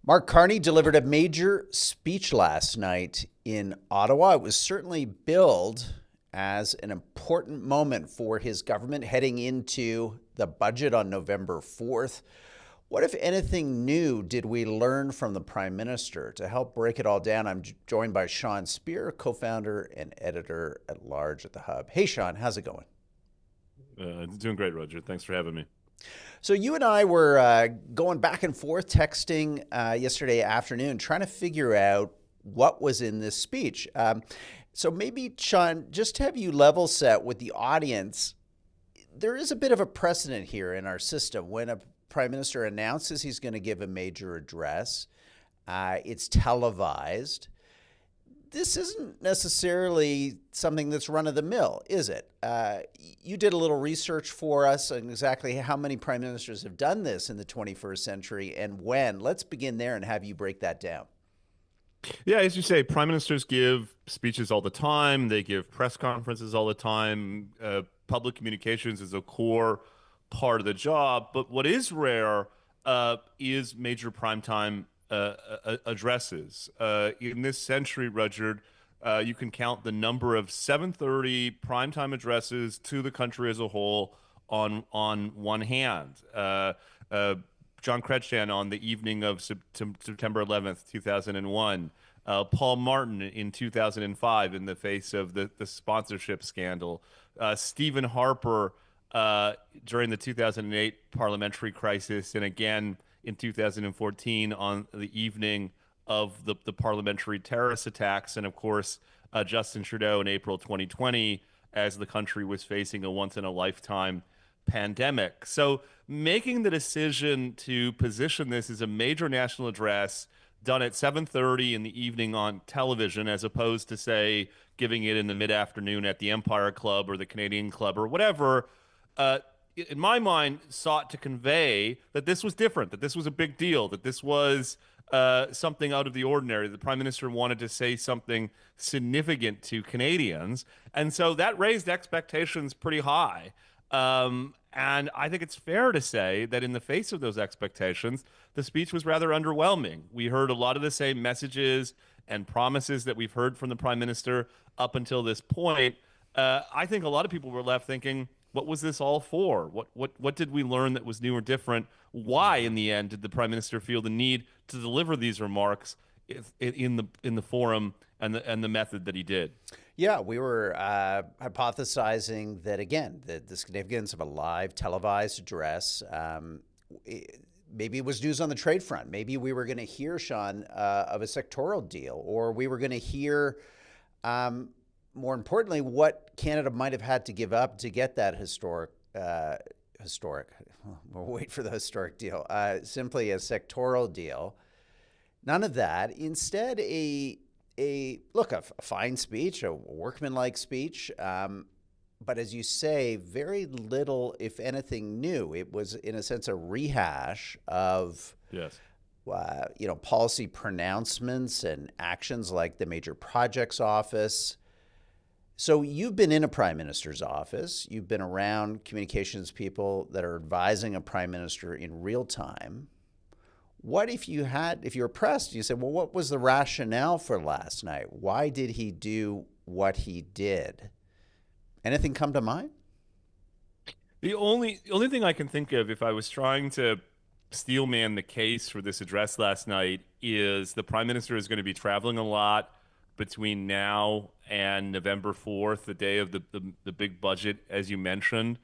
Mark Carney delivered a major speech last night in Ottawa. It was certainly billed as an important moment for his government heading into the budget on November 4th. What, if anything new, did we learn from the Prime Minister? To help break it all down, I'm joined by Speer, co-founder and editor at large at The Hub. Hey, Sean, how's it going? Doing great, Roger. Thanks for having me. So you and I were going back and forth, texting yesterday afternoon, trying to figure out what was in this speech. So maybe, Sean, just to have you level set with the audience, there is a bit of a precedent here in our system. When a prime minister announces he's going to give a major address, it's televised. This isn't necessarily something that's run of the mill, is it? You did a little research for us on exactly how many prime ministers have done this in the 21st century and when. Let's begin there and have you break that down. Yeah, as you say, prime ministers give speeches all the time. They give press conferences all the time. Public communications is a core part of the job. But what is rare is major primetime addresses. In this century, Rudyard, you can count the number of 7:30 primetime addresses to the country as a whole on one hand. John Chrétien on the evening of September 11th, 2001. Paul Martin in 2005 in the face of the sponsorship scandal. Stephen Harper during the 2008 parliamentary crisis, and again in 2014 on the evening of the parliamentary terrorist attacks, and of course Justin Trudeau in April 2020 as the country was facing a once-in-a-lifetime pandemic. So making the decision to position this as a major national address done at 7:30 in the evening on television, as opposed to, say, giving it in the mid-afternoon at the Empire Club or the Canadian Club or whatever, in my mind, sought to convey that this was different, that this was a big deal, that this was something out of the ordinary. The Prime Minister wanted to say something significant to Canadians. And so that raised expectations pretty high. And I think it's fair to say that in the face of those expectations, the speech was rather underwhelming. We heard a lot of the same messages and promises that we've heard from the Prime Minister up until this point. I think a lot of people were left thinking, what was this all for? What did we learn that was new or different? Why, in the end, did the Prime Minister feel the need to deliver these remarks in the forum and the method that he did? Yeah, we were hypothesizing that, again, the significance of a live televised address, maybe it was news on the trade front. Maybe we were going to hear, Sean, of a sectoral deal, or we were going to hear, more importantly, what Canada might have had to give up to get that historic, we'll wait for the historic deal, simply a sectoral deal. None of that. Instead, a fine speech, a workmanlike speech, but as you say, very little, if anything, new. It was, in a sense, a rehash of Yes. Policy pronouncements and actions like the Major Projects Office. So you've been in a prime minister's office. You've been around communications people that are advising a prime minister in real time. What if you were pressed, you said, well, what was the rationale for last night? Why did he do what he did? Anything come to mind? The only thing I can think of, if I was trying to steelman the case for this address last night, is the Prime Minister is going to be traveling a lot between now and November 4th, the day of the big budget, as you mentioned.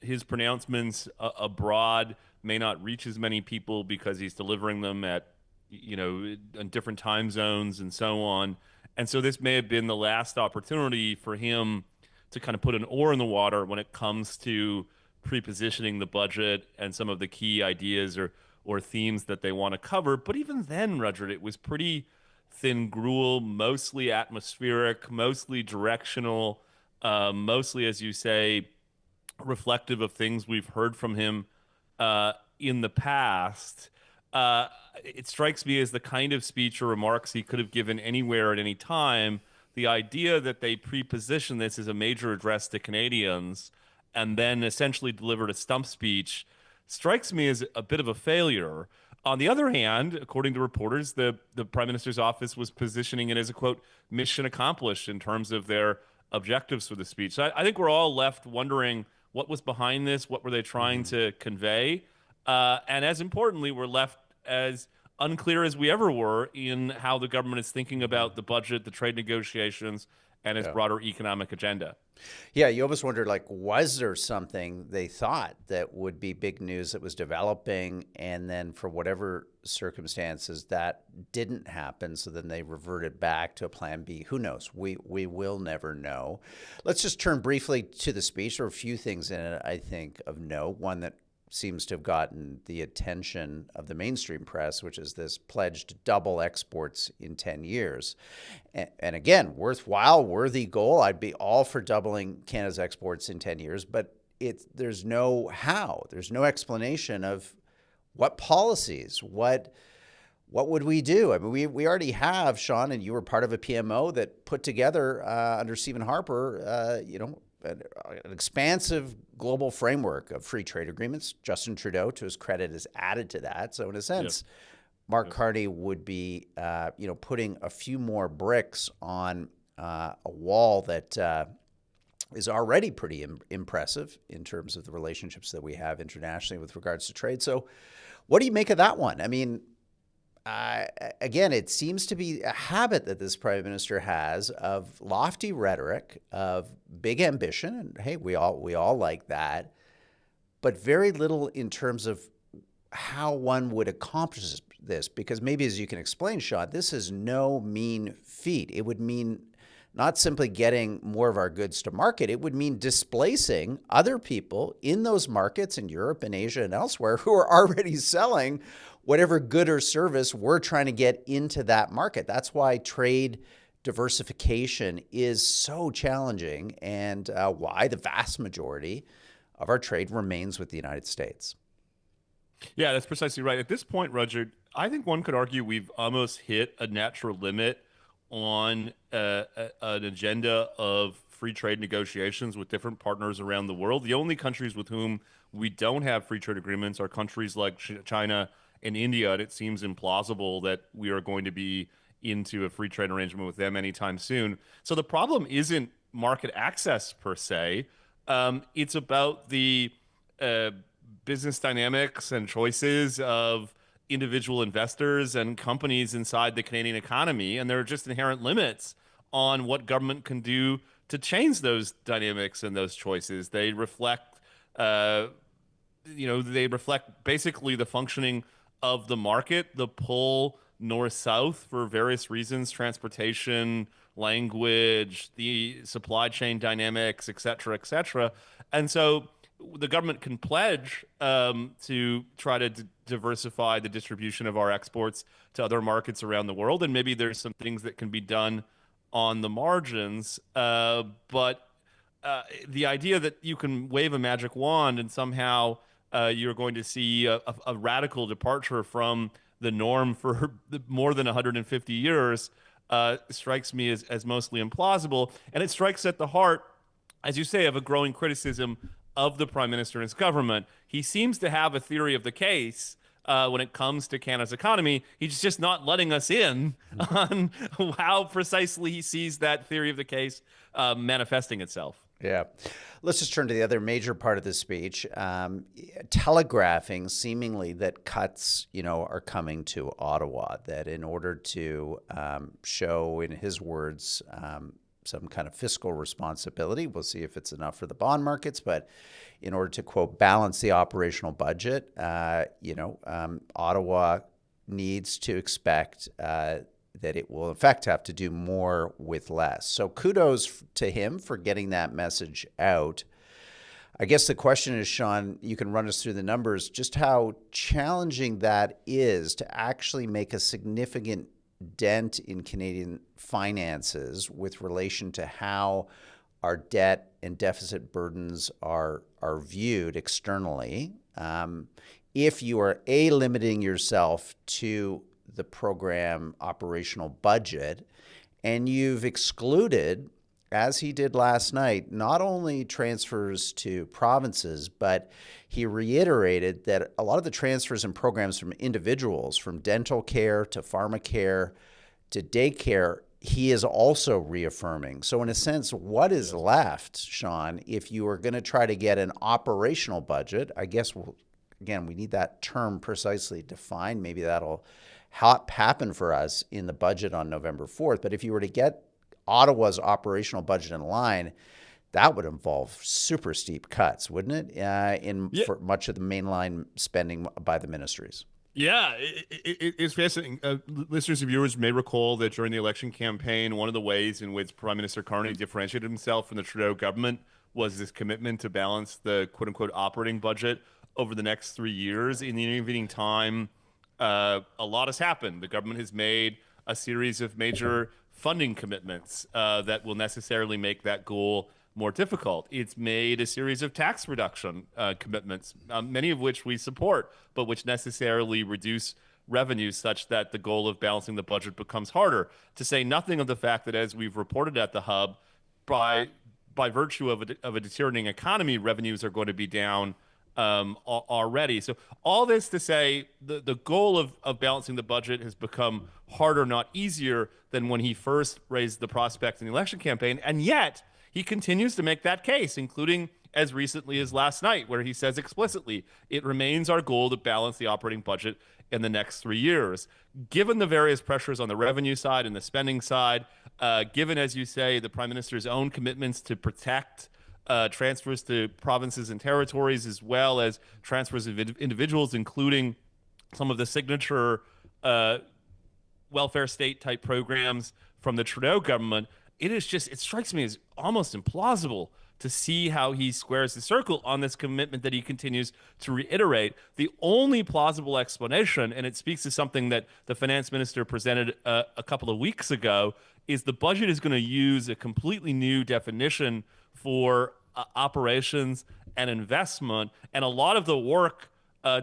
His pronouncements abroad may not reach as many people because he's delivering them at, in different time zones and so on. And so this may have been the last opportunity for him to kind of put an oar in the water when it comes to pre-positioning the budget and some of the key ideas or themes that they want to cover. But even then, Rudyard, it was pretty thin gruel, mostly atmospheric, mostly directional, mostly, as you say, reflective of things we've heard from him in the past. It strikes me as the kind of speech or remarks he could have given anywhere at any time. The idea that they pre-position this as a major address to Canadians and then essentially delivered a stump speech strikes me as a bit of a failure. On the other hand, according to reporters, the prime minister's office was positioning it as a quote mission accomplished in terms of their objectives for the speech. So I think we're all left wondering what was behind this, what were they trying to convey, and as importantly, we're left as unclear as we ever were in how the government is thinking about the budget, the trade negotiations, and its Yeah. broader economic agenda. Yeah, you almost wondered, like, was there something they thought that would be big news that was developing, and then for whatever circumstances that didn't happen, so then they reverted back to a plan B. Who knows? We will never know. Let's just turn briefly to the speech. There are a few things in it, I think, of note. One that seems to have gotten the attention of the mainstream press, which is this pledge to double exports in 10 years. And again, worthwhile, worthy goal. I'd be all for doubling Canada's exports in 10 years, but there's no how. There's no explanation of what policies, what would we do? I mean, we already have, Sean, and you were part of a PMO that put together under Stephen Harper, an expansive global framework of free trade agreements. Justin Trudeau, to his credit, has added to that. So in a sense, Mark Carney would be, putting a few more bricks on a wall that is already pretty impressive in terms of the relationships that we have internationally with regards to trade. So what do you make of that one? I mean, again, it seems to be a habit that this prime minister has of lofty rhetoric, of big ambition, and hey, we all like that, but very little in terms of how one would accomplish this. Because maybe, as you can explain, Sean, this is no mean feat. It would mean not simply getting more of our goods to market, it would mean displacing other people in those markets in Europe and Asia and elsewhere who are already selling whatever good or service we're trying to get into that market. That's why trade diversification is so challenging, and why the vast majority of our trade remains with the United States. Yeah, that's precisely right. At this point, Roger, I think one could argue we've almost hit a natural limit on an agenda of free trade negotiations with different partners around the world. The only countries with whom we don't have free trade agreements are countries like China and India, and it seems implausible that we are going to be into a free trade arrangement with them anytime soon. So the problem isn't market access per se. It's about the business dynamics and choices of individual investors and companies inside the Canadian economy, and there are just inherent limits on what government can do to change those dynamics and those choices. They reflect, basically the functioning of the market, the pull north-south for various reasons, transportation, language, the supply chain dynamics, et cetera, et cetera. And so the government can pledge to try to diversify the distribution of our exports to other markets around the world, and maybe there's some things that can be done on the margins. But the idea that you can wave a magic wand and somehow you're going to see a radical departure from the norm for more than 150 years strikes me as mostly implausible. And it strikes at the heart, as you say, of a growing criticism of the Prime Minister and his government. He seems to have a theory of the case when it comes to Canada's economy. He's just not letting us in on how precisely he sees that theory of the case manifesting itself. Yeah. Let's just turn to the other major part of the speech, telegraphing seemingly that cuts, are coming to Ottawa, that in order to show, in his words, some kind of fiscal responsibility. We'll see if it's enough for the bond markets, but in order to, quote, balance the operational budget, Ottawa needs to expect that it will, in fact, have to do more with less. So kudos to him for getting that message out. I guess the question is, Sean, you can run us through the numbers, just how challenging that is to actually make a significant dent in Canadian finances with relation to how our debt and deficit burdens are viewed externally. If you are limiting yourself to the program operational budget, and you've excluded as he did last night, not only transfers to provinces, but he reiterated that a lot of the transfers and programs from individuals, from dental care to pharmacare to daycare, he is also reaffirming. So in a sense, what is left, Sean, if you are going to try to get an operational budget? I guess, again, we need that term precisely defined. Maybe that'll happen for us in the budget on November 4th. But if you were to get Ottawa's operational budget in line, that would involve super steep cuts, wouldn't it, for much of the mainline spending by the ministries? Yeah, it's fascinating. Listeners and viewers may recall that during the election campaign, one of the ways in which Prime Minister Carney differentiated himself from the Trudeau government was this commitment to balance the quote-unquote operating budget over the next 3 years. In the intervening time, a lot has happened. The government has made a series of major funding commitments that will necessarily make that goal more difficult. It's made a series of tax reduction commitments, many of which we support, but which necessarily reduce revenues such that the goal of balancing the budget becomes harder. To say nothing of the fact that, as we've reported at the Hub, by virtue of a deteriorating economy, revenues are going to be down already. So all this to say, the goal of balancing the budget has become harder, not easier, than when he first raised the prospect in the election campaign. And yet he continues to make that case, including as recently as last night, where he says explicitly, it remains our goal to balance the operating budget in the next 3 years. Given the various pressures on the revenue side and the spending side, given, as you say, the Prime Minister's own commitments to protect transfers to provinces and territories, as well as transfers of individuals, including some of the signature welfare state type programs from the Trudeau government, it strikes me as almost implausible to see how he squares the circle on this commitment that he continues to reiterate. The only plausible explanation, and it speaks to something that the finance minister presented a couple of weeks ago, is the budget is going to use a completely new definition for operations and investment. And a lot of the work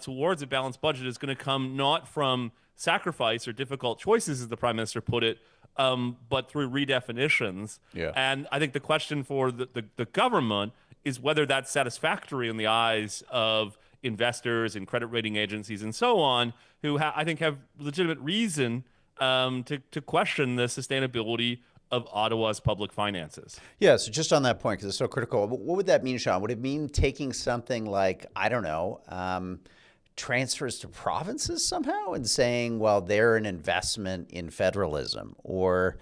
towards a balanced budget is going to come not from sacrifice or difficult choices, as the Prime Minister put it, but through redefinitions. Yeah. And I think the question for the government is whether that's satisfactory in the eyes of investors and credit rating agencies and so on, who I think have legitimate reason to question the sustainability of Ottawa's public finances. Yeah, so just on that point, because it's so critical, what would that mean, Sean? Would it mean taking something like, I don't know, transfers to provinces somehow and saying, well, they're an investment in federalism, or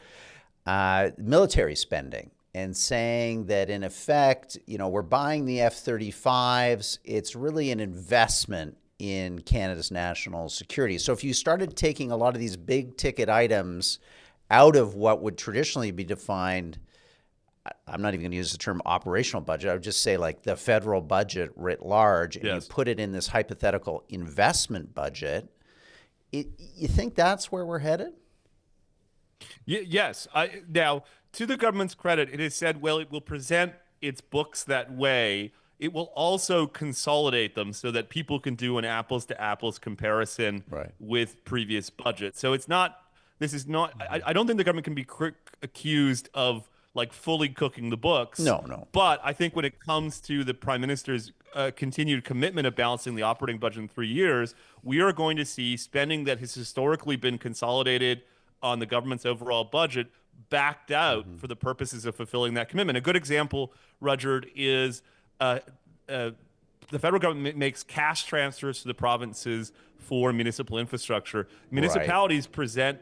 military spending and saying that, in effect, we're buying the F-35s. It's really an investment in Canada's national security. So if you started taking a lot of these big ticket items out of what would traditionally be defined, I'm not even going to use the term operational budget, I would just say like the federal budget writ large, and you put it in this hypothetical investment budget, you think that's where we're headed? Yes. Now, to the government's credit, it has said, well, it will present its books that way. It will also consolidate them so that people can do an apples to apples comparison with previous budgets. So this is not, I don't think the government can be accused of like fully cooking the books. No. But I think when it comes to the Prime Minister's continued commitment of balancing the operating budget in 3 years, we are going to see spending that has historically been consolidated on the government's overall budget backed out for the purposes of fulfilling that commitment. A good example, Rudyard, is the federal government makes cash transfers to the provinces for municipal infrastructure. Municipalities present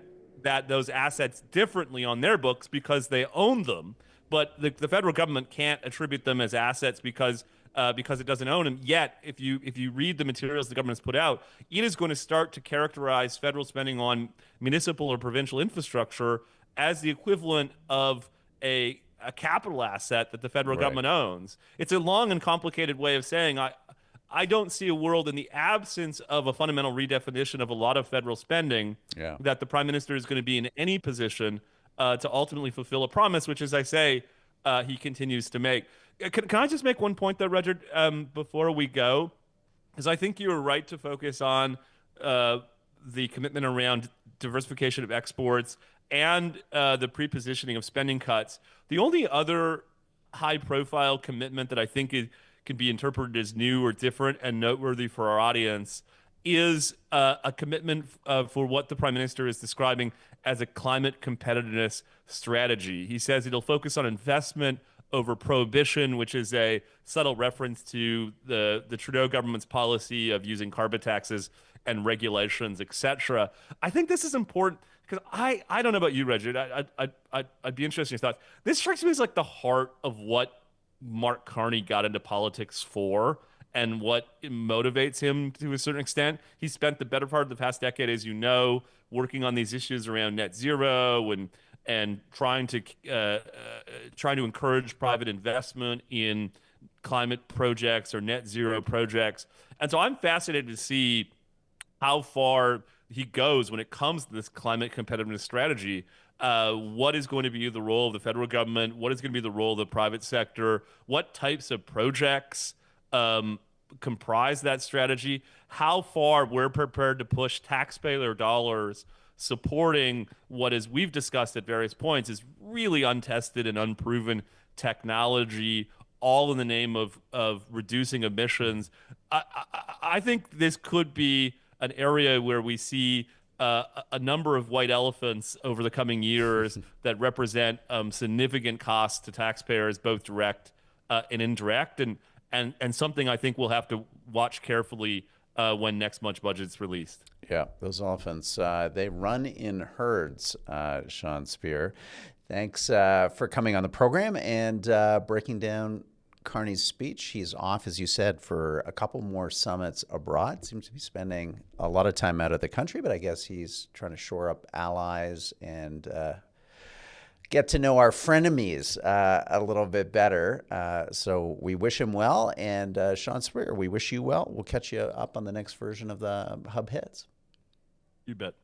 those assets differently on their books because they own them, but the federal government can't attribute them as assets because it doesn't own them. Yet, if you read the materials the government has put out, it is going to start to characterize federal spending on municipal or provincial infrastructure as the equivalent of a capital asset that the federal government owns. It's a long and complicated way of saying I don't see a world in the absence of a fundamental redefinition of a lot of federal spending that the Prime Minister is going to be in any position to ultimately fulfill a promise, which, as I say, he continues to make. Can I just make one point, though, Rudyard, before we go? Because I think you were right to focus on the commitment around diversification of exports and the prepositioning of spending cuts. The only other high-profile commitment that I think can be interpreted as new or different and noteworthy for our audience is a commitment for what the Prime Minister is describing as a climate competitiveness strategy. He says it'll focus on investment over prohibition, which is a subtle reference to the Trudeau government's policy of using carbon taxes and regulations, etc. I think this is important because I don't know about you, Reggie. I'd be interested in your thoughts. This strikes me as like the heart of what Mark Carney got into politics for and what motivates him to a certain extent. He spent the better part of the past decade, as you know, working on these issues around net zero and trying to encourage private investment in climate projects or net zero projects. And so I'm fascinated to see how far he goes when it comes to this climate competitiveness strategy. What is going to be the role of the federal government? What is going to be the role of the private sector? What types of projects comprise that strategy? How far we're prepared to push taxpayer dollars supporting what, as we've discussed at various points, is really untested and unproven technology, all in the name of reducing emissions. I think this could be an area where we see a number of white elephants over the coming years that represent significant costs to taxpayers, both direct and indirect, and something I think we'll have to watch carefully when next month's budget's released. Yeah, those elephants, they run in herds, Sean Speer. Thanks for coming on the program and breaking down Carney's speech. He's off, as you said, for a couple more summits abroad. Seems to be spending a lot of time out of the country, but I guess he's trying to shore up allies and get to know our frenemies a little bit better. So we wish him well. And Sean Speer, we wish you well. We'll catch you up on the next version of the Hub Hits. You bet.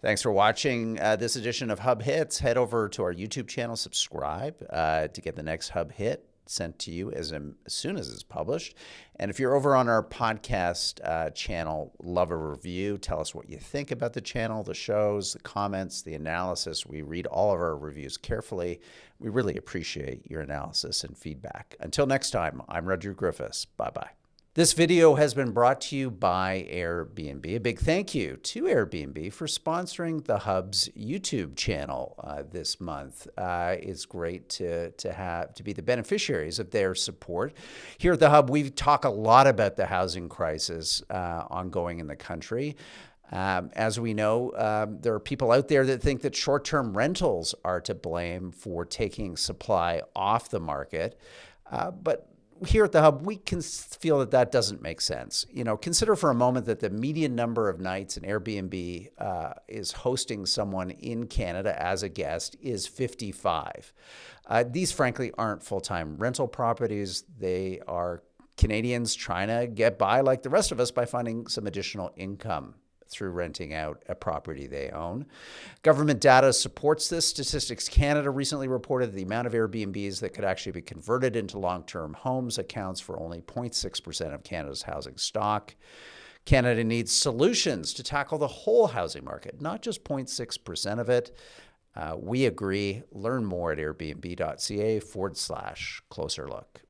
Thanks for watching this edition of Hub Hits. Head over to our YouTube channel, subscribe to get the next Hub Hit sent to you as soon as it's published. And if you're over on our podcast channel, love a review. Tell us what you think about the channel, the shows, the comments, the analysis. We read all of our reviews carefully. We really appreciate your analysis and feedback. Until next time, I'm Rudyard Griffiths. Bye-bye. This video has been brought to you by Airbnb. A big thank you to Airbnb for sponsoring the Hub's YouTube channel this month. It's great to be the beneficiaries of their support. Here at the Hub, we talk a lot about the housing crisis ongoing in the country. As we know, there are people out there that think that short-term rentals are to blame for taking supply off the market. But here at the Hub, we can feel that that doesn't make sense. You know, consider for a moment that the median number of nights an Airbnb is hosting someone in Canada as a guest is 55. These, frankly, aren't full-time rental properties. They are Canadians trying to get by like the rest of us by finding some additional income through renting out a property they own. Government data supports this. Statistics Canada recently reported the amount of Airbnbs that could actually be converted into long-term homes accounts for only 0.6% of Canada's housing stock. Canada needs solutions to tackle the whole housing market, not just 0.6% of it. We agree. Learn more at airbnb.ca/closer look.